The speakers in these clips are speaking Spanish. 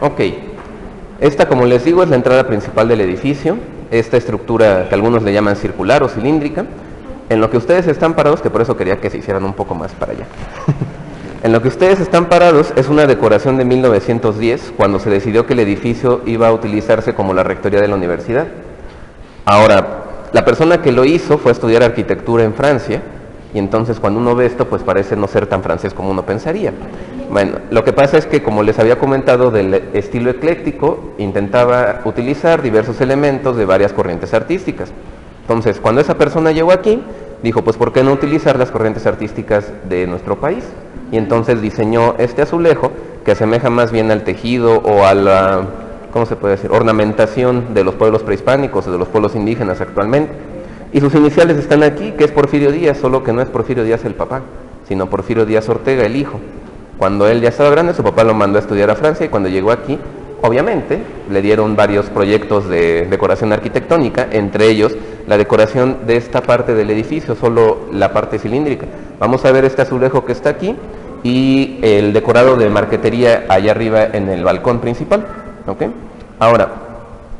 Ok, esta, como les digo, es la entrada principal del edificio. Esta estructura que algunos le llaman circular o cilíndrica. En lo que ustedes están parados, que por eso quería que se hicieran un poco más para allá. En lo que ustedes están parados es una decoración de 1910, cuando se decidió que el edificio iba a utilizarse como la rectoría de la universidad. Ahora, la persona que lo hizo fue a estudiar arquitectura en Francia, y entonces cuando uno ve esto, pues parece no ser tan francés como uno pensaría. Bueno, lo que pasa es que, como les había comentado, del estilo ecléctico, intentaba utilizar diversos elementos de varias corrientes artísticas. Entonces, cuando esa persona llegó aquí, dijo, pues ¿por qué no utilizar las corrientes artísticas de nuestro país? Y entonces diseñó este azulejo, que asemeja más bien al tejido o a la, ¿cómo se puede decir?, ornamentación de los pueblos prehispánicos o de los pueblos indígenas actualmente. Y sus iniciales están aquí, que es Porfirio Díaz, solo que no es Porfirio Díaz el papá, sino Porfirio Díaz Ortega, el hijo. Cuando él ya estaba grande, su papá lo mandó a estudiar a Francia, y cuando llegó aquí, obviamente, le dieron varios proyectos de decoración arquitectónica, entre ellos la decoración de esta parte del edificio, solo la parte cilíndrica. Vamos a ver este azulejo que está aquí y el decorado de marquetería allá arriba en el balcón principal. ¿Okay? Ahora,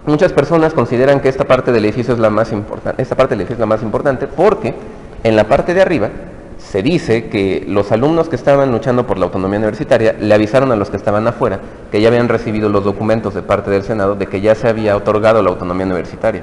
muchas personas consideran que esta parte del edificio es la más importante, porque en la parte de arriba se dice que los alumnos que estaban luchando por la autonomía universitaria le avisaron a los que estaban afuera que ya habían recibido los documentos de parte del Senado de que ya se había otorgado la autonomía universitaria.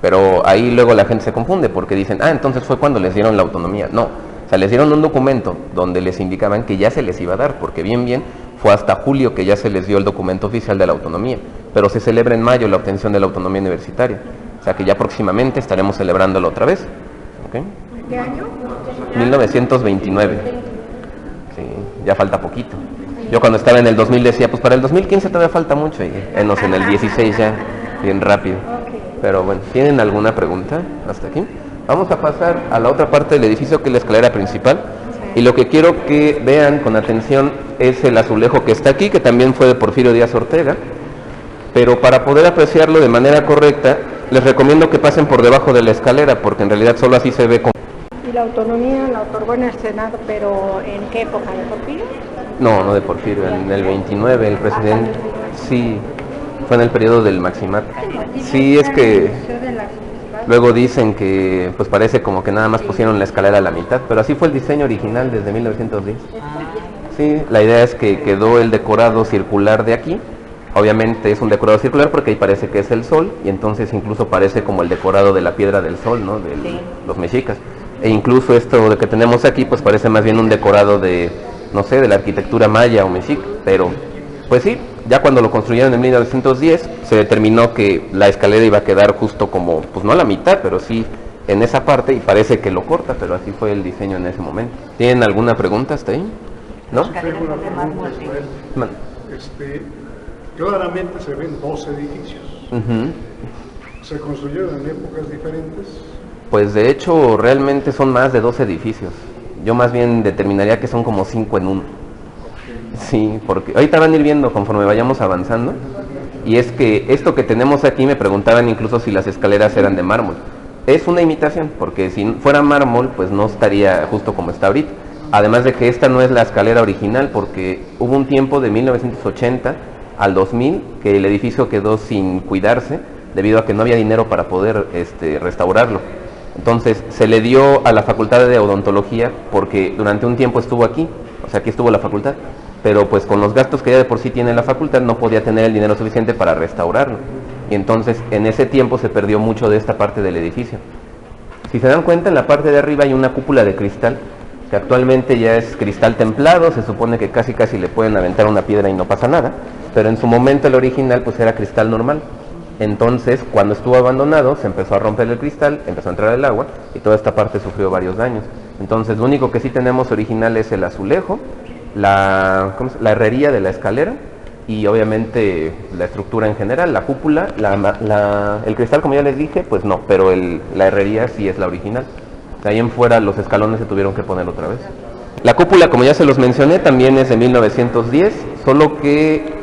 Pero ahí luego la gente se confunde porque dicen, entonces fue cuando les dieron la autonomía. No, o sea, les dieron un documento donde les indicaban que ya se les iba a dar, porque bien fue hasta julio que ya se les dio el documento oficial de la autonomía, pero se celebra en mayo la obtención de la autonomía universitaria, o sea que ya próximamente estaremos celebrándolo otra vez. ¿Okay? ¿Qué año? 1929. Sí, ya falta poquito. Yo cuando estaba en el 2000 decía, pues para el 2015 todavía falta mucho, y en el 16 ya, bien rápido. Pero bueno, ¿tienen alguna pregunta hasta aquí? Vamos a pasar a la otra parte del edificio, que es la escalera principal. Y lo que quiero que vean con atención es el azulejo que está aquí, que también fue de Porfirio Díaz Ortega. Pero para poder apreciarlo de manera correcta, les recomiendo que pasen por debajo de la escalera, porque en realidad solo así se ve como... ¿Y la autonomía la otorgó en el Senado, pero en qué época? ¿De Porfirio? No de Porfirio, en el 29 el presidente... Sí, fue en el periodo del Maximato. Sí, es que luego dicen que pues parece como que nada más pusieron la escalera a la mitad, pero así fue el diseño original desde 1910. Sí, la idea es que quedó el decorado circular de aquí. Obviamente es un decorado circular porque ahí parece que es el sol, y entonces incluso parece como el decorado de la piedra del sol, ¿no? De los mexicas. E incluso esto de que tenemos aquí pues parece más bien un decorado de, no sé, de la arquitectura maya o mexica. Pero pues sí, ya cuando lo construyeron en 1910 se determinó que la escalera iba a quedar justo como, pues no a la mitad, pero sí en esa parte, y parece que lo corta, pero así fue el diseño en ese momento. ¿Tienen alguna pregunta hasta ahí? ¿No? Claramente se ven dos edificios. ¿Se construyeron en épocas diferentes? Pues de hecho realmente son más de 2 edificios. Yo más bien determinaría que son como 5 en 1. Sí, porque ahorita van a ir viendo conforme vayamos avanzando. Y es que esto que tenemos aquí, me preguntaban incluso si las escaleras eran de mármol. Es una imitación, porque si fuera mármol pues no estaría justo como está ahorita. Además de que esta no es la escalera original, porque hubo un tiempo de 1980 al 2000 que el edificio quedó sin cuidarse debido a que no había dinero para poder restaurarlo. Entonces se le dio a la Facultad de Odontología, porque durante un tiempo estuvo aquí, o sea aquí estuvo la facultad, pero pues con los gastos que ya de por sí tiene la facultad no podía tener el dinero suficiente para restaurarlo, y entonces en ese tiempo se perdió mucho de esta parte del edificio. Si se dan cuenta, en la parte de arriba hay una cúpula de cristal, que actualmente ya es cristal templado, se supone que casi le pueden aventar una piedra y no pasa nada, pero en su momento el original pues era cristal normal. Entonces cuando estuvo abandonado se empezó a romper el cristal, empezó a entrar el agua y toda esta parte sufrió varios daños. Entonces lo único que sí tenemos original es el azulejo, la herrería de la escalera y obviamente la estructura en general, la cúpula, el cristal, como ya les dije, pues no, pero la herrería sí es la original. De ahí en fuera los escalones se tuvieron que poner otra vez. La cúpula, como ya se los mencioné, también es de 1910, solo que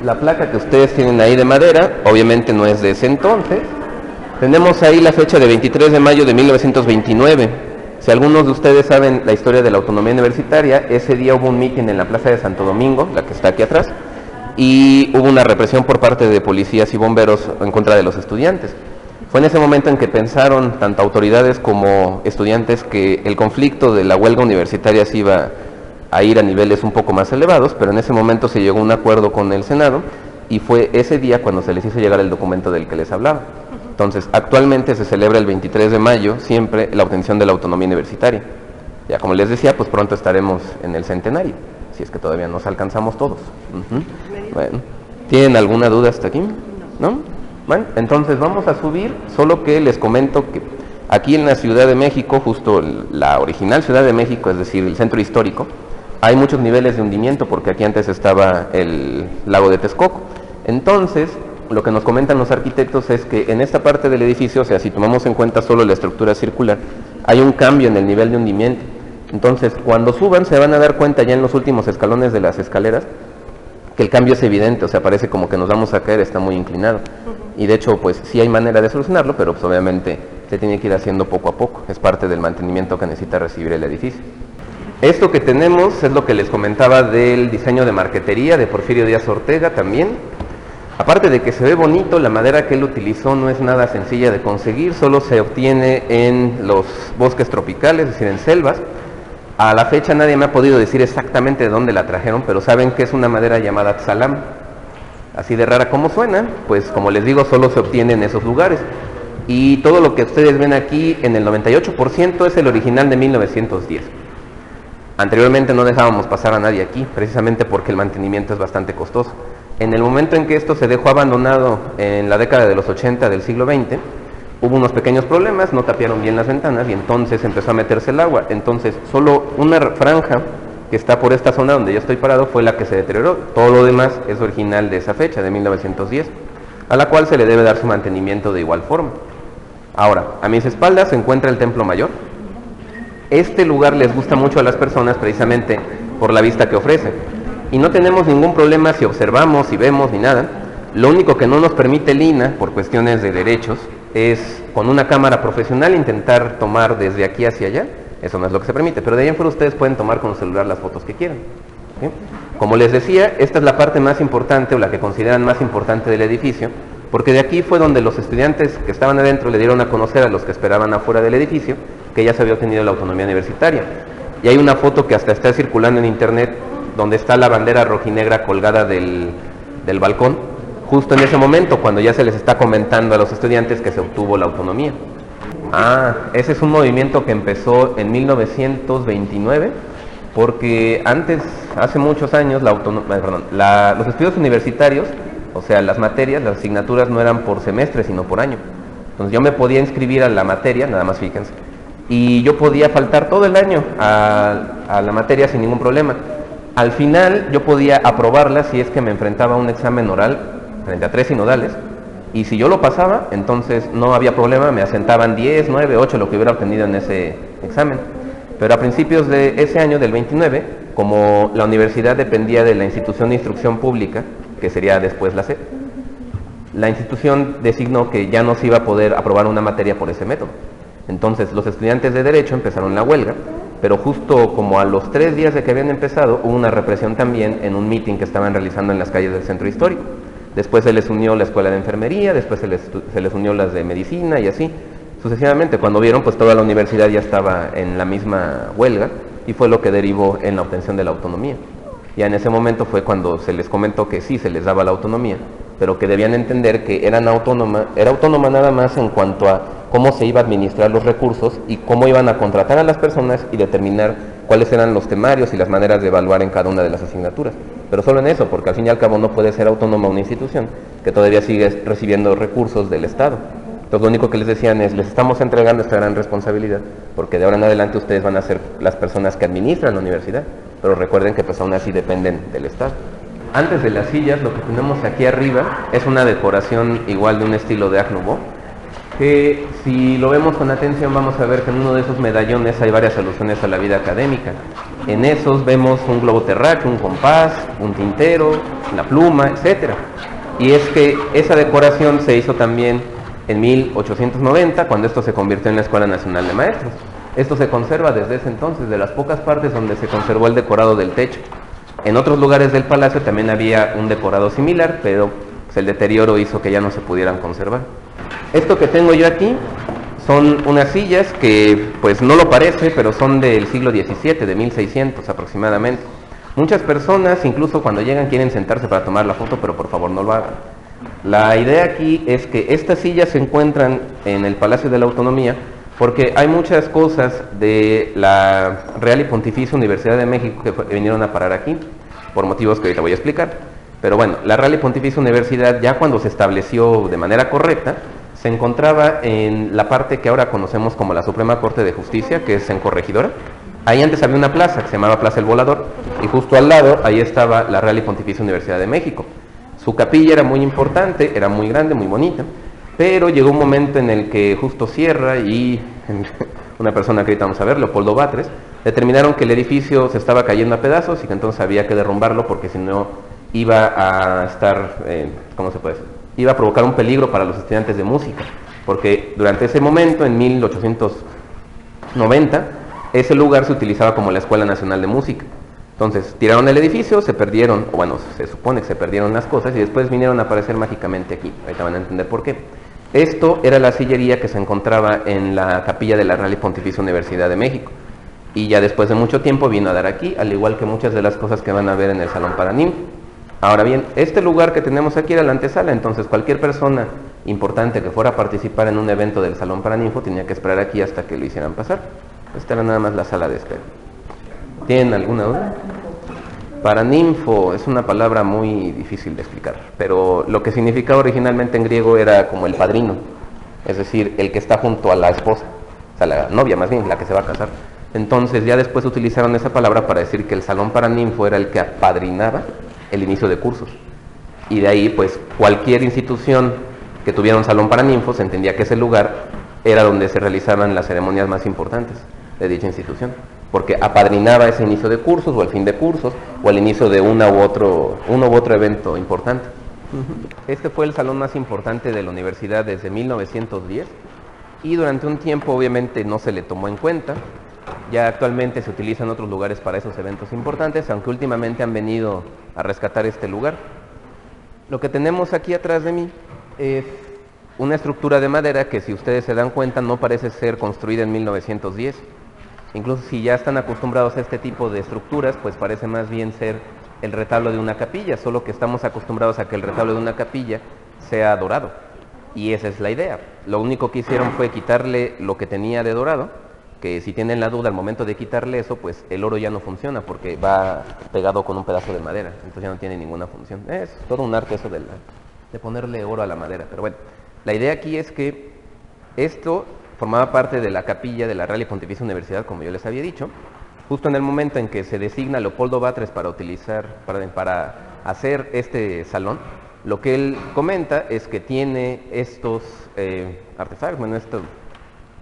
la placa que ustedes tienen ahí de madera, obviamente no es de ese entonces. Tenemos ahí la fecha de 23 de mayo de 1929. Si algunos de ustedes saben la historia de la autonomía universitaria, ese día hubo un mitin en la Plaza de Santo Domingo, la que está aquí atrás, y hubo una represión por parte de policías y bomberos en contra de los estudiantes. Fue en ese momento en que pensaron tanto autoridades como estudiantes que el conflicto de la huelga universitaria se iba a ir a niveles un poco más elevados, pero en ese momento se llegó a un acuerdo con el Senado y fue ese día cuando se les hizo llegar el documento del que les hablaba. Entonces, actualmente se celebra el 23 de mayo siempre la obtención de la autonomía universitaria. Ya como les decía, pues pronto estaremos en el centenario, si es que todavía nos alcanzamos todos. Bueno, ¿tienen alguna duda hasta aquí? ¿No? Bueno, entonces vamos a subir, solo que les comento que aquí en la Ciudad de México, justo la original Ciudad de México, es decir, el centro histórico, hay muchos niveles de hundimiento porque aquí antes estaba el lago de Texcoco. Entonces, lo que nos comentan los arquitectos es que en esta parte del edificio, o sea, si tomamos en cuenta solo la estructura circular, hay un cambio en el nivel de hundimiento. Entonces, cuando suban se van a dar cuenta ya en los últimos escalones de las escaleras que el cambio es evidente, o sea, parece como que nos vamos a caer, está muy inclinado. Y de hecho, pues sí hay manera de solucionarlo, pero pues obviamente se tiene que ir haciendo poco a poco, es parte del mantenimiento que necesita recibir el edificio. Esto que tenemos es lo que les comentaba del diseño de marquetería de Porfirio Díaz Ortega también. Aparte de que se ve bonito, la madera que él utilizó no es nada sencilla de conseguir, solo se obtiene en los bosques tropicales, es decir, en selvas. A la fecha nadie me ha podido decir exactamente de dónde la trajeron, pero saben que es una madera llamada tzalam. Así de rara como suena, pues como les digo, solo se obtiene en esos lugares. Y todo lo que ustedes ven aquí, en el 98% es el original de 1910. Anteriormente no dejábamos pasar a nadie aquí, precisamente porque el mantenimiento es bastante costoso. En el momento en que esto se dejó abandonado en la década de los 80 del siglo XX, hubo unos pequeños problemas, no tapiaron bien las ventanas y entonces empezó a meterse el agua. Entonces solo una franja que está por esta zona donde yo estoy parado fue la que se deterioró. Todo lo demás es original de esa fecha, de 1910, a la cual se le debe dar su mantenimiento de igual forma. Ahora, a mis espaldas se encuentra el Templo Mayor. Este lugar les gusta mucho a las personas precisamente por la vista que ofrece. Y no tenemos ningún problema si observamos, si vemos, ni nada. Lo único que no nos permite el INAH, por cuestiones de derechos, es con una cámara profesional intentar tomar desde aquí hacia allá. Eso no es lo que se permite, pero de ahí en fuera ustedes pueden tomar con el celular las fotos que quieran. ¿Sí? Como les decía, esta es la parte más importante o la que consideran más importante del edificio, porque de aquí fue donde los estudiantes que estaban adentro le dieron a conocer a los que esperaban afuera del edificio que ya se había obtenido la autonomía universitaria. Y hay una foto que hasta está circulando en internet donde está la bandera rojinegra colgada del balcón, justo en ese momento cuando ya se les está comentando a los estudiantes que se obtuvo la autonomía. Ese es un movimiento que empezó en 1929, porque antes, hace muchos años, los estudios universitarios, o sea, las materias, las asignaturas no eran por semestre, sino por año. Entonces yo me podía inscribir a la materia, nada más fíjense, y yo podía faltar todo el año a la materia sin ningún problema. Al final yo podía aprobarla si es que me enfrentaba a un examen oral frente a 3 sinodales, y si yo lo pasaba, entonces no había problema, me asentaban 10, 9, 8, lo que hubiera obtenido en ese examen. Pero a principios de ese año, del 29, como la universidad dependía de la institución de instrucción pública, que sería después la SEP, la institución designó que ya no se iba a poder aprobar una materia por ese método. Entonces los estudiantes de Derecho empezaron la huelga, pero justo como a los 3 días de que habían empezado, hubo una represión también en un meeting que estaban realizando en las calles del centro histórico. Después se les unió la escuela de enfermería, después se les unió las de medicina y así sucesivamente. Cuando vieron, pues toda la universidad ya estaba en la misma huelga y fue lo que derivó en la obtención de la autonomía. Ya en ese momento fue cuando se les comentó que sí se les daba la autonomía, pero que debían entender que era autónoma nada más en cuanto a cómo se iba a administrar los recursos y cómo iban a contratar a las personas y determinar cuáles eran los temarios y las maneras de evaluar en cada una de las asignaturas. Pero solo en eso, porque al fin y al cabo no puede ser autónoma una institución que todavía sigue recibiendo recursos del Estado. Entonces lo único que les decían es, les estamos entregando esta gran responsabilidad, porque de ahora en adelante ustedes van a ser las personas que administran la universidad, pero recuerden que pues aún así dependen del Estado. Antes de las sillas, lo que tenemos aquí arriba es una decoración igual de un estilo de Art Nouveau, que si lo vemos con atención vamos a ver que en uno de esos medallones hay varias alusiones a la vida académica. En esos vemos un globo terráqueo, un compás, un tintero, una pluma, etc. Y es que esa decoración se hizo también en 1890, cuando esto se convirtió en la Escuela Nacional de Maestros. Esto se conserva desde ese entonces, de las pocas partes donde se conservó el decorado del techo. En otros lugares del palacio también había un decorado similar, pero pues, el deterioro hizo que ya no se pudieran conservar. Esto que tengo yo aquí son unas sillas que pues no lo parece, pero son del siglo XVII, de 1600 aproximadamente. Muchas personas, incluso cuando llegan, quieren sentarse para tomar la foto, pero por favor no lo hagan. La idea aquí es que estas sillas se encuentran en el Palacio de la Autonomía porque hay muchas cosas de la Real y Pontificia Universidad de México que vinieron a parar aquí, por motivos que ahorita voy a explicar. Pero bueno, la Real y Pontificia Universidad, ya cuando se estableció de manera correcta, se encontraba en la parte que ahora conocemos como la Suprema Corte de Justicia, que es en Corregidora. Ahí antes había una plaza que se llamaba Plaza El Volador, y justo al lado, ahí estaba la Real y Pontificia Universidad de México. Su capilla era muy importante, era muy grande, muy bonita, pero llegó un momento en el que justo cierra y una persona que ahorita vamos a ver, Leopoldo Batres, determinaron que el edificio se estaba cayendo a pedazos y que entonces había que derrumbarlo porque si no iba a estar, ¿cómo se puede decir? Iba a provocar un peligro para los estudiantes de música, porque durante ese momento, en 1890, ese lugar se utilizaba como la Escuela Nacional de Música. Entonces, tiraron el edificio, se perdieron, o bueno, se supone que se perdieron las cosas y después vinieron a aparecer mágicamente aquí. Ahorita van a entender por qué. Esto era la sillería que se encontraba en la capilla de la Real y Pontificia Universidad de México. Y ya después de mucho tiempo vino a dar aquí, al igual que muchas de las cosas que van a ver en el Salón Paraninfo. Ahora bien, este lugar que tenemos aquí era la antesala, entonces cualquier persona importante que fuera a participar en un evento del Salón Paraninfo tenía que esperar aquí hasta que lo hicieran pasar. Esta era nada más la sala de espera. ¿Tienen alguna duda? Paraninfo es una palabra muy difícil de explicar, pero lo que significaba originalmente en griego era como el padrino, es decir, el que está junto a la esposa, o sea, la novia más bien, la que se va a casar. Entonces ya después utilizaron esa palabra para decir que el Salón Paraninfo era el que apadrinaba el inicio de cursos. Y de ahí, pues, cualquier institución que tuviera un Salón Paraninfo se entendía que ese lugar era donde se realizaban las ceremonias más importantes de dicha institución, porque apadrinaba ese inicio de cursos o el fin de cursos o el inicio de uno u otro evento importante. Este fue el salón más importante de la universidad desde 1910 y durante un tiempo obviamente no se le tomó en cuenta. Ya actualmente se utiliza en otros lugares para esos eventos importantes, aunque últimamente han venido a rescatar este lugar. Lo que tenemos aquí atrás de mí es una estructura de madera que, si ustedes se dan cuenta, no parece ser construida en 1910. Incluso si ya están acostumbrados a este tipo de estructuras, pues parece más bien ser el retablo de una capilla, solo que estamos acostumbrados a que el retablo de una capilla sea dorado. Y esa es la idea. Lo único que hicieron fue quitarle lo que tenía de dorado, que si tienen la duda al momento de quitarle eso, pues el oro ya no funciona porque va pegado con un pedazo de madera, entonces ya no tiene ninguna función. Es todo un arte eso de ponerle oro a la madera, pero bueno, la idea aquí es que esto formaba parte de la capilla de la Real y Pontificia Universidad, como yo les había dicho. Justo en el momento en que se designa Leopoldo Batres para hacer este salón, lo que él comenta es que tiene estos artefactos, bueno,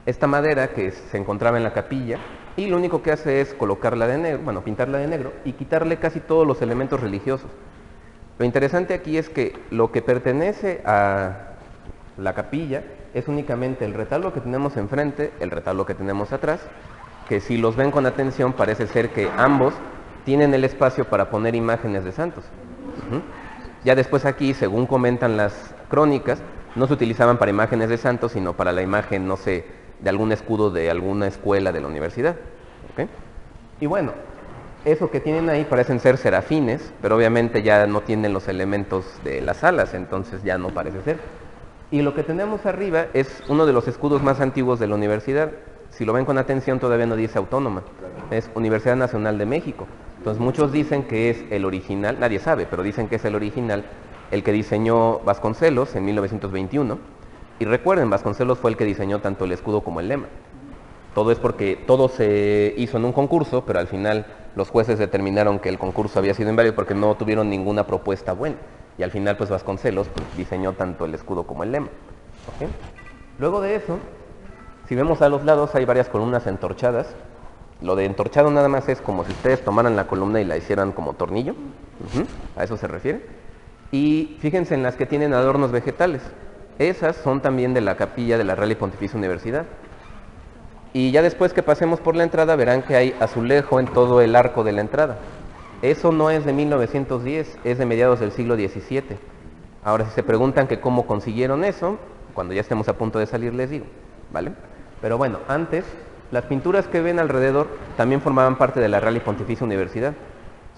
esta madera que se encontraba en la capilla, y lo único que hace es colocarla de negro, bueno, pintarla de negro y quitarle casi todos los elementos religiosos. Lo interesante aquí es que lo que pertenece a la capilla es únicamente el retablo que tenemos enfrente, el retablo que tenemos atrás, que si los ven con atención parece ser que ambos tienen el espacio para poner imágenes de santos. Ya después aquí, según comentan las crónicas, no se utilizaban para imágenes de santos, sino para la imagen, no sé, de algún escudo de alguna escuela de la universidad. ¿Okay? Y bueno, eso que tienen ahí parecen ser serafines, pero obviamente ya no tienen los elementos de las alas, entonces ya no parece ser. Y lo que tenemos arriba es uno de los escudos más antiguos de la universidad. Si lo ven con atención, todavía no dice autónoma, es Universidad Nacional de México. Entonces muchos dicen que es el original, nadie sabe, pero dicen que es el original, el que diseñó Vasconcelos en 1921. Y recuerden, Vasconcelos fue el que diseñó tanto el escudo como el lema. Todo es porque todo se hizo en un concurso, pero al final los jueces determinaron que el concurso había sido inválido porque no tuvieron ninguna propuesta buena. Y al final, pues Vasconcelos diseñó tanto el escudo como el lema. ¿Okay? Luego de eso, si vemos a los lados, hay varias columnas entorchadas. Lo de entorchado nada más es como si ustedes tomaran la columna y la hicieran como tornillo. A eso se refiere. Y fíjense en las que tienen adornos vegetales. Esas son también de la capilla de la Real y Pontificia Universidad. Y ya después que pasemos por la entrada verán que hay azulejo en todo el arco de la entrada. Eso no es de 1910, es de mediados del siglo XVII. Ahora, si se preguntan que cómo consiguieron eso, cuando ya estemos a punto de salir les digo, ¿vale? Pero bueno, antes, las pinturas que ven alrededor también formaban parte de la Real y Pontificia Universidad.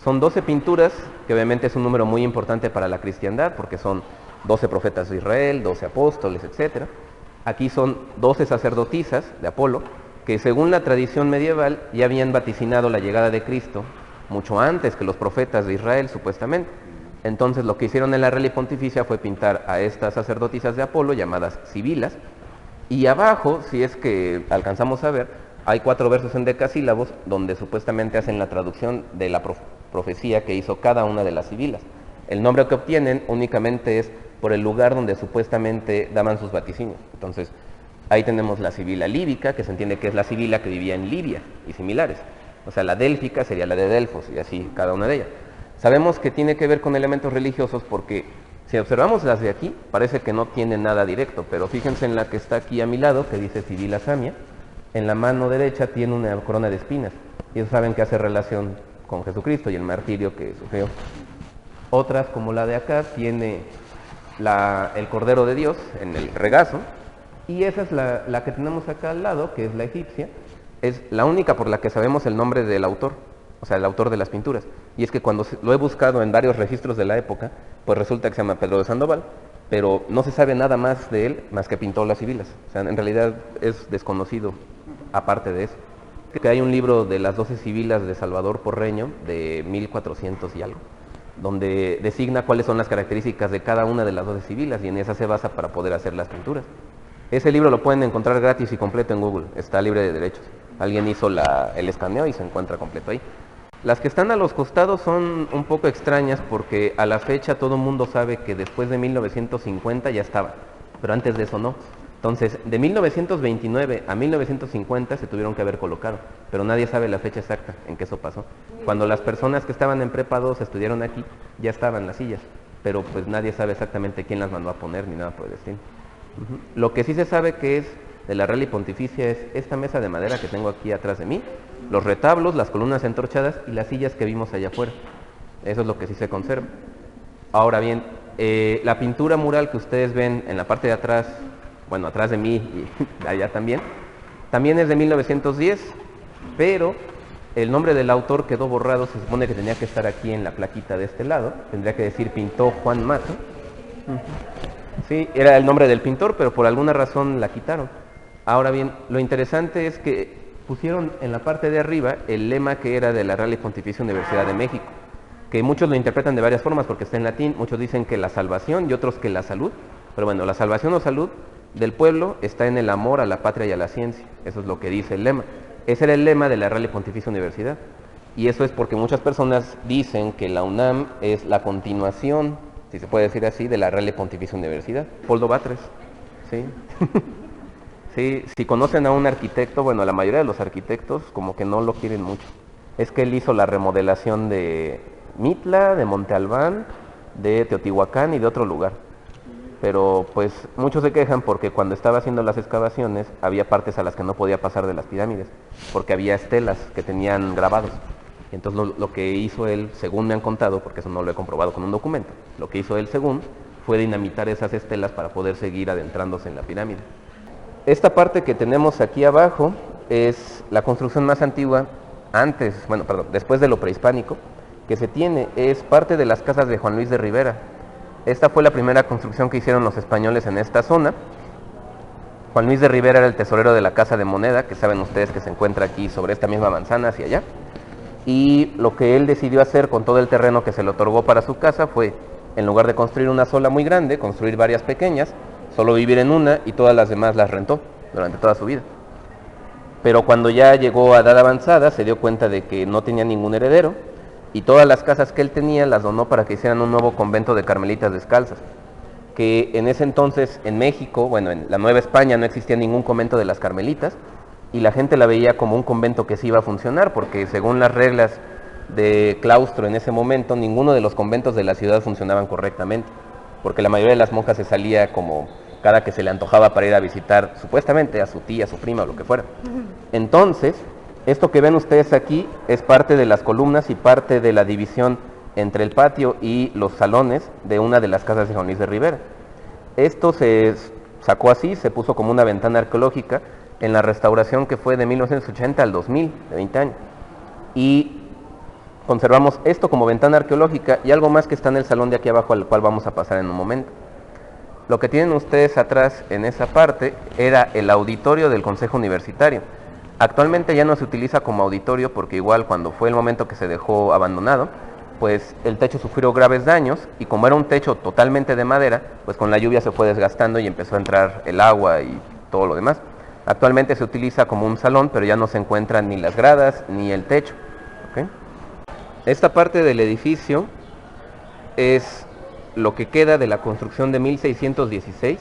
Son 12 pinturas, que obviamente es un número muy importante para la cristiandad, porque son 12 profetas de Israel, 12 apóstoles, etc. Aquí son 12 sacerdotisas de Apolo, que según la tradición medieval ya habían vaticinado la llegada de Cristo mucho antes que los profetas de Israel, supuestamente. Entonces lo que hicieron en la Real y Pontificia fue pintar a estas sacerdotisas de Apolo, llamadas sibilas, y abajo, si es que alcanzamos a ver, hay 4 versos en decasílabos donde supuestamente hacen la traducción de la profecía que hizo cada una de las sibilas. El nombre que obtienen únicamente es por el lugar donde supuestamente daban sus vaticinios. Entonces, ahí tenemos la sibila líbica, que se entiende que es la sibila que vivía en Libia y similares. O sea, la délfica sería la de Delfos y así cada una de ellas. Sabemos que tiene que ver con elementos religiosos porque si observamos las de aquí, parece que no tiene nada directo, pero fíjense en la que está aquí a mi lado, que dice Sibila Samia. En la mano derecha tiene una corona de espinas, y eso saben que hace relación con Jesucristo y el martirio que sufrió. Otras, como la de acá, tiene el Cordero de Dios en el regazo, y esa es la que tenemos acá al lado, que es la egipcia. Es la única por la que sabemos el nombre del autor, o sea, el autor de las pinturas. Y es que cuando lo he buscado en varios registros de la época, pues resulta que se llama Pedro de Sandoval, pero no se sabe nada más de él, más que pintó las sibilas. O sea, en realidad es desconocido, aparte de eso. Que hay un libro de las 12 sibilas de Salvador Porreño, de 1400 y algo, donde designa cuáles son las características de cada una de las 12 sibilas, y en esa se basa para poder hacer las pinturas. Ese libro lo pueden encontrar gratis y completo en Google, está libre de derechos. Alguien hizo el escaneo y se encuentra completo ahí. Las que están a los costados son un poco extrañas porque a la fecha todo el mundo sabe que después de 1950 ya estaba, pero antes de eso no. Entonces, de 1929 a 1950 se tuvieron que haber colocado, pero nadie sabe la fecha exacta en que eso pasó. Cuando las personas que estaban en Prepa 2 estudiaron aquí, ya estaban las sillas, pero pues nadie sabe exactamente quién las mandó a poner ni nada por el estilo. Lo que sí se sabe que es de la Real y Pontificia es esta mesa de madera que tengo aquí atrás de mí, los retablos, las columnas entorchadas y las sillas que vimos allá afuera. Eso es lo que sí se conserva. Ahora bien, la pintura mural que ustedes ven en la parte de atrás, bueno, atrás de mí y allá también es de 1910, pero el nombre del autor quedó borrado. Se supone que tenía que estar aquí en la plaquita de este lado, tendría que decir pintó Juan Mato. Sí, era el nombre del pintor, pero por alguna razón la quitaron. Ahora bien, lo interesante es que pusieron en la parte de arriba el lema que era de la Real y Pontificia Universidad de México, que muchos lo interpretan de varias formas porque está en latín. Muchos dicen que la salvación y otros que la salud, pero bueno, la salvación o salud del pueblo está en el amor a la patria y a la ciencia. Eso es lo que dice el lema. Ese era el lema de la Real y Pontificia Universidad, y eso es porque muchas personas dicen que la UNAM es la continuación, si se puede decir así, de la Real y Pontificia Universidad. Poldo Batres, ¿sí? Sí, si conocen a un arquitecto, bueno, la mayoría de los arquitectos como que no lo quieren mucho. Es que él hizo la remodelación de Mitla, de Monte Albán, de Teotihuacán y de otro lugar. Pero pues muchos se quejan porque cuando estaba haciendo las excavaciones había partes a las que no podía pasar de las pirámides, porque había estelas que tenían grabados. Y entonces lo que hizo él, según me han contado, porque eso no lo he comprobado con un documento, lo que hizo él según fue dinamitar esas estelas para poder seguir adentrándose en la pirámide. Esta parte que tenemos aquí abajo es la construcción más antigua después de lo prehispánico que se tiene. Es parte de las casas de Juan Luis de Rivera. Esta fue la primera construcción que hicieron los españoles en esta zona. Juan Luis de Rivera era el tesorero de la Casa de Moneda, que saben ustedes que se encuentra aquí sobre esta misma manzana hacia allá. Y lo que él decidió hacer con todo el terreno que se le otorgó para su casa fue, en lugar de construir una sola muy grande, construir varias pequeñas, solo vivir en una, y todas las demás las rentó durante toda su vida. Pero cuando ya llegó a edad avanzada se dio cuenta de que no tenía ningún heredero, y todas las casas que él tenía las donó para que hicieran un nuevo convento de carmelitas descalzas, que en ese entonces en México, bueno, en la Nueva España no existía ningún convento de las carmelitas, y la gente la veía como un convento que sí iba a funcionar, porque según las reglas de claustro en ese momento, ninguno de los conventos de la ciudad funcionaban correctamente, porque la mayoría de las monjas se salía como cada que se le antojaba para ir a visitar supuestamente a su tía, a su prima o lo que fuera. Entonces, Esto que ven ustedes aquí es parte de las columnas y parte de la división entre el patio y los salones de una de las casas de Juan Luis de Rivera. Esto se sacó así, se puso como una ventana arqueológica en la restauración que fue de 1980 al 2000, de 20 años. Y conservamos esto como ventana arqueológica y algo más que está en el salón de aquí abajo, al cual vamos a pasar en un momento. Lo que tienen ustedes atrás en esa parte era el auditorio del Consejo Universitario. Actualmente ya no se utiliza como auditorio porque igual cuando fue el momento que se dejó abandonado, pues el techo sufrió graves daños y como era un techo totalmente de madera, pues con la lluvia se fue desgastando y empezó a entrar el agua y todo lo demás. Actualmente se utiliza como un salón, pero ya no se encuentran ni las gradas ni el techo. ¿Okay? Esta parte del edificio es lo que queda de la construcción de 1616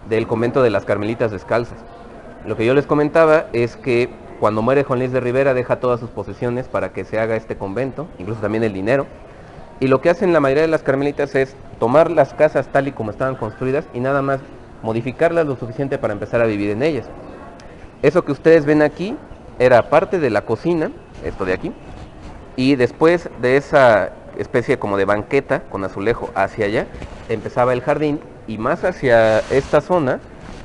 del convento de las Carmelitas Descalzas. Lo que yo les comentaba es que cuando muere Juan Luis de Rivera deja todas sus posesiones para que se haga este convento, incluso también el dinero, y lo que hacen la mayoría de las carmelitas es tomar las casas tal y como estaban construidas y nada más modificarlas lo suficiente para empezar a vivir en ellas. Eso que ustedes ven aquí era parte de la cocina, esto de aquí, y después de esa especie como de banqueta con azulejo hacia allá, empezaba el jardín y más hacia esta zona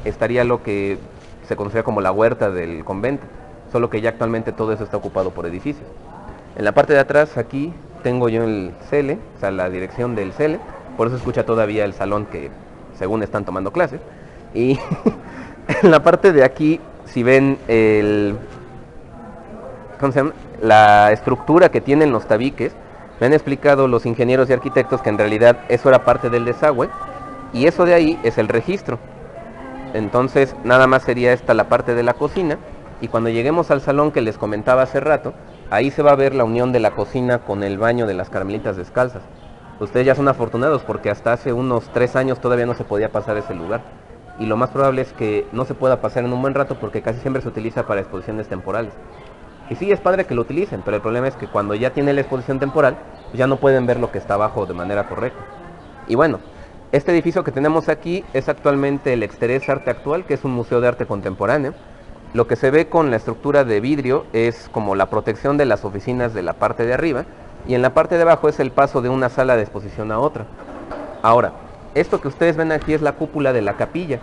estaría lo que se conocía como la huerta del convento, solo que ya actualmente todo eso está ocupado por edificios. En la parte de atrás aquí tengo yo el CELE, o sea la dirección del CELE, por eso escucha todavía el salón que según están tomando clases, y en la parte de aquí si ven ¿cómo se llama? La estructura que tienen los tabiques, me han explicado los ingenieros y arquitectos que en realidad eso era parte del desagüe y eso de ahí es el registro. Entonces nada más sería esta la parte de la cocina y cuando lleguemos al salón que les comentaba hace rato, ahí se va a ver la unión de la cocina con el baño de las Carmelitas Descalzas. Ustedes ya son afortunados porque hasta hace unos 3 años todavía no se podía pasar ese lugar y lo más probable es que no se pueda pasar en un buen rato porque casi siempre se utiliza para exposiciones temporales. Y sí, es padre que lo utilicen, pero el problema es que cuando ya tiene la exposición temporal, pues ya no pueden ver lo que está abajo de manera correcta. Y bueno, este edificio que tenemos aquí es actualmente el Exterés Arte Actual, que es un museo de arte contemporáneo. Lo que se ve con la estructura de vidrio es como la protección de las oficinas de la parte de arriba, y en la parte de abajo es el paso de una sala de exposición a otra. Ahora, esto que ustedes ven aquí es la cúpula de la capilla.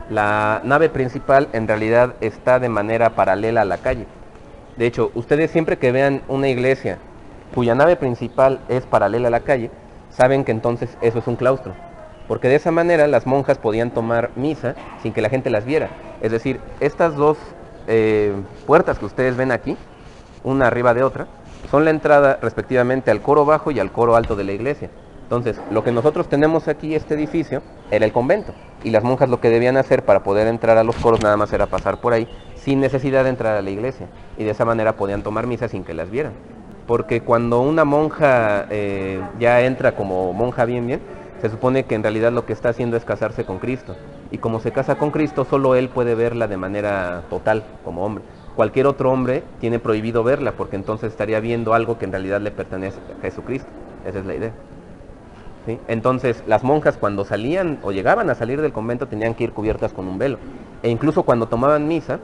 La nave principal en realidad está de manera paralela a la calle. De hecho, ustedes siempre que vean una iglesia cuya nave principal es paralela a la calle, saben que entonces eso es un claustro. Porque de esa manera las monjas podían tomar misa sin que la gente las viera. Es decir, estas dos puertas que ustedes ven aquí, una arriba de otra, son la entrada respectivamente al coro bajo y al coro alto de la iglesia. Entonces, lo que nosotros tenemos aquí, este edificio, era el convento. Y las monjas lo que debían hacer para poder entrar a los coros nada más era pasar por ahí, sin necesidad de entrar a la iglesia. Y de esa manera podían tomar misa sin que las vieran. Porque cuando una monja ya entra como monja bien, se supone que en realidad lo que está haciendo es casarse con Cristo. Y como se casa con Cristo, solo él puede verla de manera total, como hombre. Cualquier otro hombre tiene prohibido verla, porque entonces estaría viendo algo que en realidad le pertenece a Jesucristo. Esa es la idea. ¿Sí? Entonces las monjas cuando salían o llegaban a salir del convento tenían que ir cubiertas con un velo. E incluso cuando tomaban misa,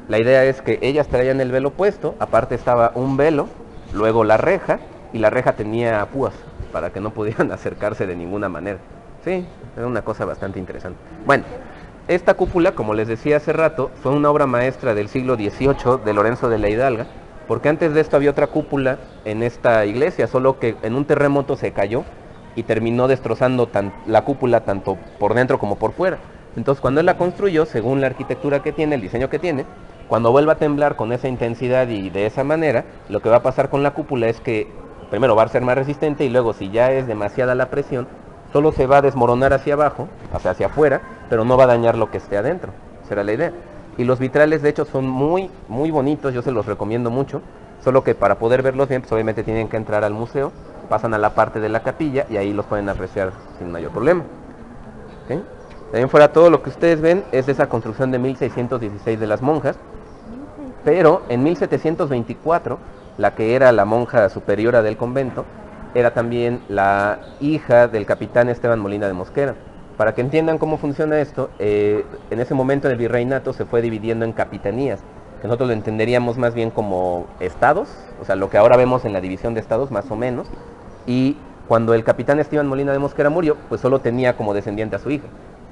la idea es que ellas traían el velo puesto, aparte estaba un velo, luego la reja, y la reja tenía púas para que no pudieran acercarse de ninguna manera. Sí, era una cosa bastante interesante. Bueno, esta cúpula, como les decía hace rato, fue una obra maestra del siglo XVIII de Lorenzo de la Hidalga, porque antes de esto había otra cúpula en esta iglesia, solo que en un terremoto se cayó y terminó destrozando la cúpula tanto por dentro como por fuera. Entonces cuando él la construyó, según la arquitectura que tiene, el diseño que tiene, cuando vuelva a temblar con esa intensidad y de esa manera, lo que va a pasar con la cúpula es que primero va a ser más resistente y luego si ya es demasiada la presión, solo se va a desmoronar hacia abajo, o sea hacia afuera, pero no va a dañar lo que esté adentro. Esa era la idea. Y los vitrales de hecho son muy bonitos, yo se los recomiendo mucho, solo que para poder verlos bien, pues obviamente tienen que entrar al museo, pasan a la parte de la capilla y ahí los pueden apreciar sin mayor problema. ¿Okay? También fuera todo lo que ustedes ven es de esa construcción de 1616 de las monjas, pero en 1724, la que era la monja superiora del convento, era también la hija del capitán Esteban Molina de Mosquera. Para que entiendan cómo funciona esto, en ese momento el virreinato se fue dividiendo en capitanías. que nosotros lo entenderíamos más bien como estados, o sea, lo que ahora vemos en la división de estados, más o menos, y cuando el capitán Esteban Molina de Mosquera murió, pues solo tenía como descendiente a su hija.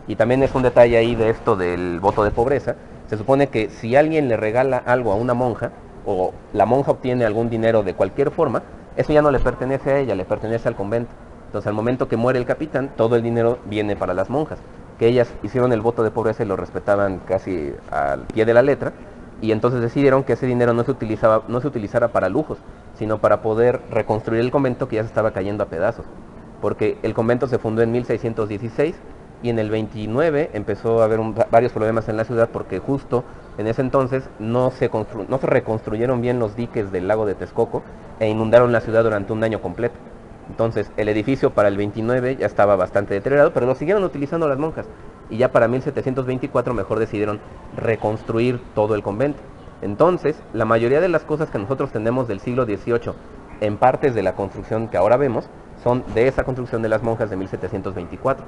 Y también es un detalle ahí de esto del voto de pobreza. Se supone que si alguien le regala algo a una monja, o la monja obtiene algún dinero de cualquier forma, eso ya no le pertenece a ella, le pertenece al convento. Entonces, al momento que muere el capitán, todo el dinero viene para las monjas, que ellas hicieron el voto de pobreza y lo respetaban casi al pie de la letra, y entonces decidieron que ese dinero no se utilizara para lujos, sino para poder reconstruir el convento que ya se estaba cayendo a pedazos. Porque el convento se fundó en 1616 y en el 29 empezó a haber varios problemas en la ciudad porque justo en ese entonces no se reconstruyeron bien los diques del lago de Texcoco e inundaron la ciudad durante un año completo. Entonces el edificio para el 29 ya estaba bastante deteriorado, pero lo siguieron utilizando las monjas y ya para 1724 mejor decidieron reconstruir todo el convento. Entonces la mayoría de las cosas que nosotros tenemos del siglo XVIII en partes de la construcción que ahora vemos son de esa construcción de las monjas de 1724.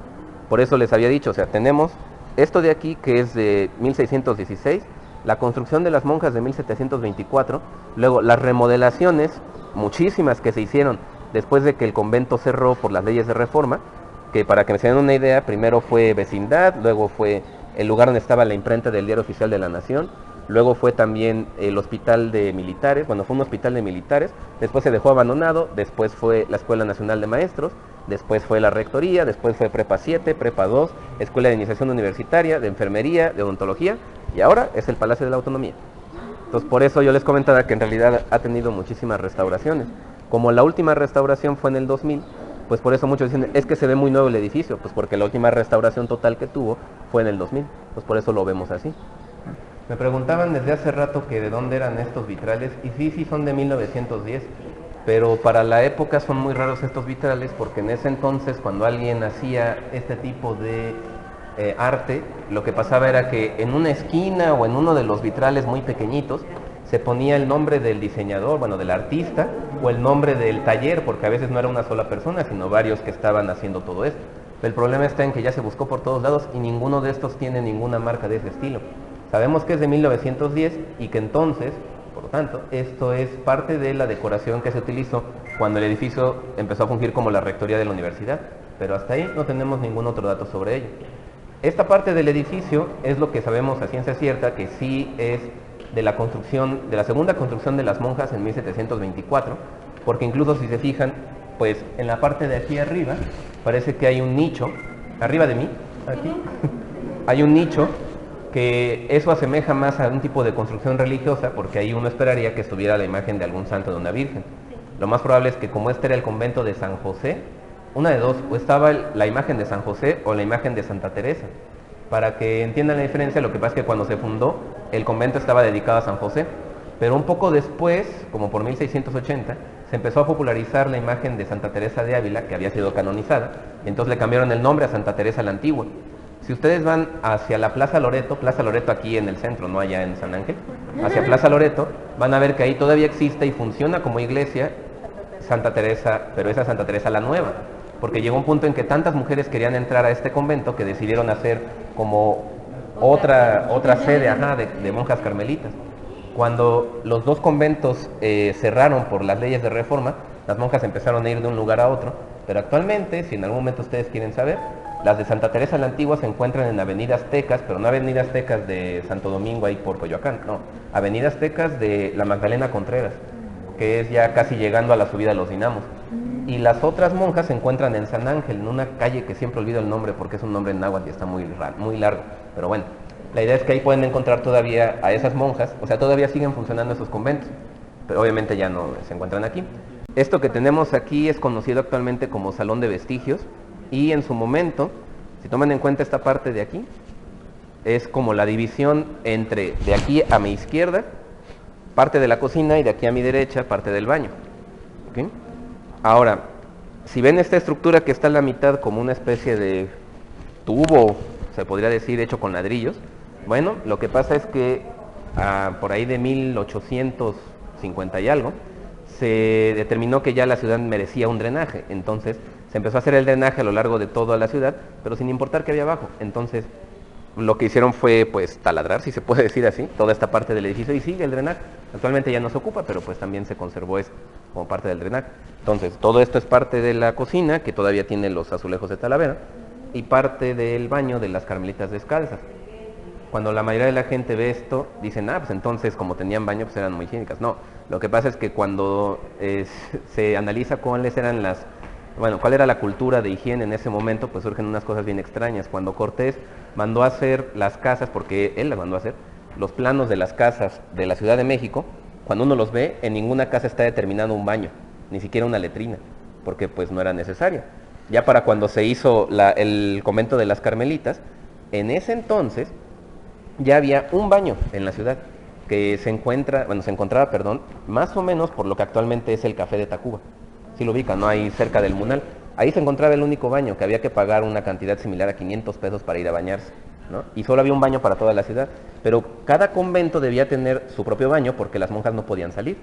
Por eso les había dicho, o sea, tenemos esto de aquí que es de 1616, la construcción de las monjas de 1724, luego las remodelaciones, muchísimas que se hicieron después de que el convento cerró por las leyes de reforma, que para que me se den una idea, primero fue vecindad, luego fue el lugar donde estaba la imprenta del Diario Oficial de la Nación, luego fue también el hospital de militares, bueno, fue un hospital de militares, después se dejó abandonado, después fue la Escuela Nacional de Maestros, después fue la Rectoría, después fue Prepa 7, Prepa 2, Escuela de Iniciación Universitaria, de Enfermería, de Odontología, y ahora es el Palacio de la Autonomía. Entonces, por eso yo les comentaba que en realidad ha tenido muchísimas restauraciones. Como la última restauración fue en el 2000, pues por eso muchos dicen, es que se ve muy nuevo el edificio, pues porque la última restauración total que tuvo fue en el 2000, pues por eso lo vemos así. Me preguntaban desde hace rato que de dónde eran estos vitrales, y sí, son de 1910, pero para la época son muy raros estos vitrales, porque en ese entonces, cuando alguien hacía este tipo de arte, lo que pasaba era que en una esquina o en uno de los vitrales muy pequeñitos, se ponía el nombre del diseñador, bueno, del artista, o el nombre del taller, porque a veces no era una sola persona, sino varios que estaban haciendo todo esto. El problema está en que ya se buscó por todos lados y ninguno de estos tiene ninguna marca de ese estilo. Sabemos que es de 1910 y que entonces, por lo tanto, esto es parte de la decoración que se utilizó cuando el edificio empezó a fungir como la rectoría de la universidad, pero hasta ahí no tenemos ningún otro dato sobre ello. Esta parte del edificio es lo que sabemos a ciencia cierta, que sí es de la construcción, de la segunda construcción de las monjas en 1724, porque incluso si se fijan, pues en la parte de aquí arriba, parece que hay un nicho, arriba de mí, aquí, hay un nicho, que eso asemeja más a un tipo de construcción religiosa, porque ahí uno esperaría que estuviera la imagen de algún santo, de una virgen. Lo más probable es que como este era el convento de San José, una de dos, o estaba la imagen de San José o la imagen de Santa Teresa. Para que entiendan la diferencia, lo que pasa es que cuando se fundó, el convento estaba dedicado a San José, pero un poco después, como por 1680, se empezó a popularizar la imagen de Santa Teresa de Ávila, que había sido canonizada, y entonces le cambiaron el nombre a Santa Teresa la Antigua. Si ustedes van hacia la Plaza Loreto aquí en el centro, no allá en San Ángel, hacia Plaza Loreto, van a ver que ahí todavía existe y funciona como iglesia Santa Teresa, pero esa Santa Teresa la Nueva, porque llegó un punto en que tantas mujeres querían entrar a este convento que decidieron hacer como otra sede de monjas carmelitas. Cuando los dos conventos cerraron por las leyes de reforma, las monjas empezaron a ir de un lugar a otro, pero actualmente, si en algún momento ustedes quieren saber, las de Santa Teresa la Antigua se encuentran en Avenida Aztecas, pero no Avenida Aztecas de Santo Domingo ahí por Coyoacán, no, Avenida Aztecas de la Magdalena Contreras, que es ya casi llegando a la subida de los Dinamos. Y las otras monjas se encuentran en San Ángel, en una calle que siempre olvido el nombre porque es un nombre en náhuatl y está muy largo, pero bueno, la idea es que ahí pueden encontrar todavía a esas monjas, o sea, todavía siguen funcionando esos conventos, pero obviamente ya no se encuentran aquí. Esto que tenemos aquí es conocido actualmente como Salón de Vestigios, y en su momento, si toman en cuenta esta parte de aquí, es como la división entre de aquí a mi izquierda, parte de la cocina, y de aquí a mi derecha, parte del baño. ¿Okay? Ahora, si ven esta estructura que está a la mitad como una especie de tubo, se podría decir, hecho con ladrillos, bueno, lo que pasa es que por ahí de 1850 y algo, se determinó que ya la ciudad merecía un drenaje, entonces se empezó a hacer el drenaje a lo largo de toda la ciudad, pero sin importar qué había abajo. Entonces, lo que hicieron fue pues taladrar, si se puede decir así, toda esta parte del edificio y sigue el drenaje. Actualmente ya no se ocupa, pero pues también se conservó esto como parte del drenaje. Entonces, todo esto es parte de la cocina, que todavía tiene los azulejos de Talavera, y parte del baño de las Carmelitas Descalzas. Cuando la mayoría de la gente ve esto, dicen, pues entonces como tenían baño, pues eran muy higiénicas. No, lo que pasa es que cuando se analiza cuáles eran cuál era la cultura de higiene en ese momento, pues surgen unas cosas bien extrañas. Cuando Cortés mandó a hacer las casas, porque él las mandó a hacer, los planos de las casas de la Ciudad de México, cuando uno los ve, en ninguna casa está determinado un baño, ni siquiera una letrina, porque pues no era necesario. Ya para cuando se hizo el convento de las Carmelitas, en ese entonces ya había un baño en la ciudad, que se encontraba, más o menos por lo que actualmente es el Café de Tacuba. Si lo ubican, ¿no? Ahí cerca del Munal. Ahí se encontraba el único baño, que había que pagar una cantidad similar a 500 pesos para ir a bañarse, ¿no? Y solo había un baño para toda la ciudad. Pero cada convento debía tener su propio baño porque las monjas no podían salir.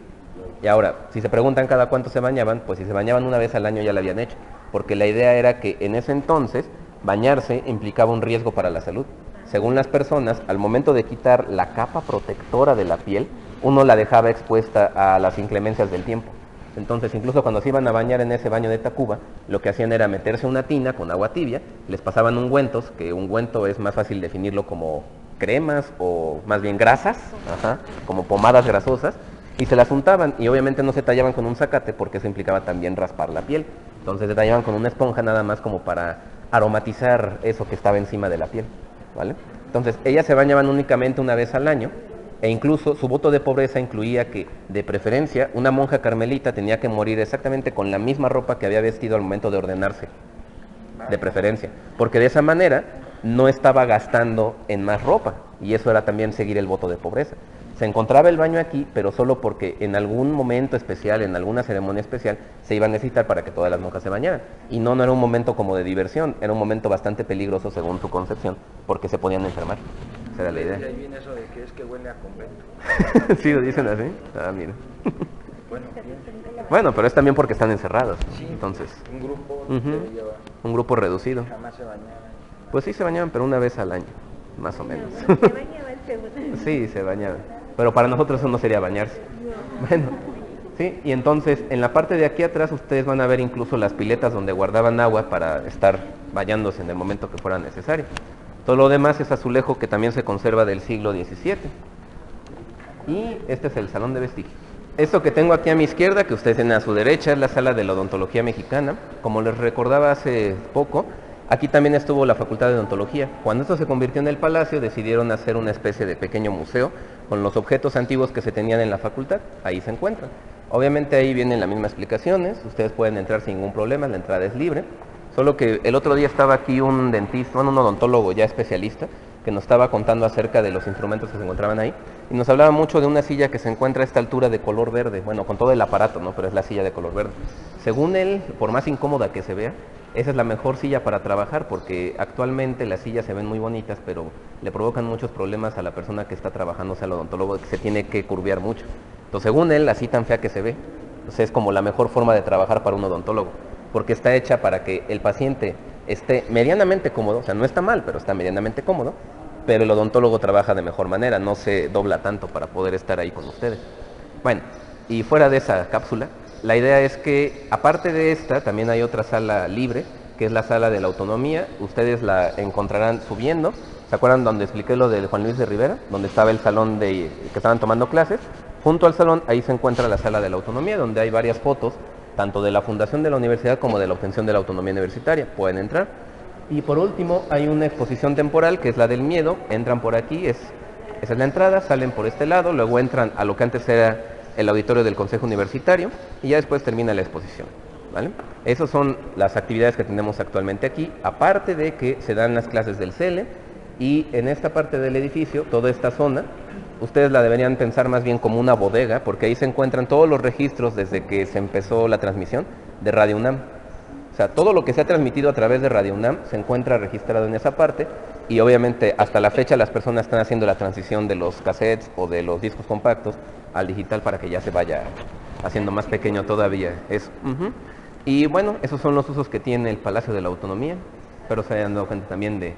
Y ahora, si se preguntan cada cuánto se bañaban, pues si se bañaban una vez al año ya lo habían hecho. Porque la idea era que en ese entonces bañarse implicaba un riesgo para la salud. Según las personas, al momento de quitar la capa protectora de la piel, uno la dejaba expuesta a las inclemencias del tiempo. Entonces, incluso cuando se iban a bañar en ese baño de Tacuba, lo que hacían era meterse una tina con agua tibia, les pasaban ungüentos, que ungüento es más fácil definirlo como cremas o más bien grasas, como pomadas grasosas, y se las untaban, y obviamente no se tallaban con un zacate porque eso implicaba también raspar la piel. Entonces se tallaban con una esponja nada más como para aromatizar eso que estaba encima de la piel, ¿vale? Entonces ellas se bañaban únicamente una vez al año, e incluso su voto de pobreza incluía que, de preferencia, una monja carmelita tenía que morir exactamente con la misma ropa que había vestido al momento de ordenarse, de preferencia, porque de esa manera no estaba gastando en más ropa, y eso era también seguir el voto de pobreza. Se encontraba el baño aquí, pero solo porque en algún momento especial, en alguna ceremonia especial, se iba a necesitar para que todas las monjas se bañaran. Y no era un momento como de diversión, era un momento bastante peligroso según su concepción, porque se podían enfermar. Esa era la idea. Y ahí viene eso de que es que huele a convento. Sí, lo dicen así. Mira. Bueno, Bueno, pero es también porque están encerrados. sí, Entonces, un grupo un grupo reducido. jamás se bañaba. Pues sí se bañaban, pero una vez al año, más o menos. Se bañaban según. Sí, se bañaban. Pero para nosotros eso no sería bañarse. Bueno, sí, y entonces en la parte de aquí atrás ustedes van a ver incluso las piletas donde guardaban agua para estar bañándose en el momento que fuera necesario. Todo lo demás es azulejo que también se conserva del siglo XVII. Y este es el salón de vestigios. Esto que tengo aquí a mi izquierda, que ustedes tienen a su derecha, es la sala de la odontología mexicana. Como les recordaba hace poco, aquí también estuvo la Facultad de Odontología. Cuando esto se convirtió en el palacio, decidieron hacer una especie de pequeño museo con los objetos antiguos que se tenían en la facultad. Ahí se encuentran. Obviamente ahí vienen las mismas explicaciones, ustedes pueden entrar sin ningún problema, la entrada es libre. Solo que el otro día estaba aquí un dentista, un odontólogo ya especialista, que nos estaba contando acerca de los instrumentos que se encontraban ahí, y nos hablaba mucho de una silla que se encuentra a esta altura de color verde, bueno, con todo el aparato, ¿no? Pero es la silla de color verde. Según él, por más incómoda que se vea, esa es la mejor silla para trabajar, porque actualmente las sillas se ven muy bonitas, pero le provocan muchos problemas a la persona que está trabajando, o sea, al odontólogo, que se tiene que curvear mucho. Entonces, según él, así tan fea que se ve, entonces es como la mejor forma de trabajar para un odontólogo, porque está hecha para que el paciente esté medianamente cómodo, o sea, no está mal, pero está medianamente cómodo, pero el odontólogo trabaja de mejor manera, no se dobla tanto para poder estar ahí con ustedes. Bueno, y fuera de esa cápsula, la idea es que, aparte de esta, también hay otra sala libre, que es la sala de la autonomía. Ustedes la encontrarán subiendo. ¿Se acuerdan donde expliqué lo de Juan Luis de Rivera? Donde estaba el salón que estaban tomando clases. Junto al salón, ahí se encuentra la sala de la autonomía, donde hay varias fotos, tanto de la fundación de la universidad como de la obtención de la autonomía universitaria. Pueden entrar. Y por último, hay una exposición temporal, que es la del miedo. Entran por aquí, esa es la entrada, salen por este lado, luego entran a lo que antes era el auditorio del Consejo Universitario, y ya después termina la exposición, ¿vale? Esas son las actividades que tenemos actualmente aquí, aparte de que se dan las clases del CELE, y en esta parte del edificio, toda esta zona, ustedes la deberían pensar más bien como una bodega, porque ahí se encuentran todos los registros desde que se empezó la transmisión de Radio UNAM. O sea, todo lo que se ha transmitido a través de Radio UNAM se encuentra registrado en esa parte, y obviamente hasta la fecha las personas están haciendo la transición de los cassettes o de los discos compactos al digital para que ya se vaya haciendo más pequeño todavía eso. Y bueno, esos son los usos que tiene el Palacio de la Autonomía. Espero se hayan dado cuenta también de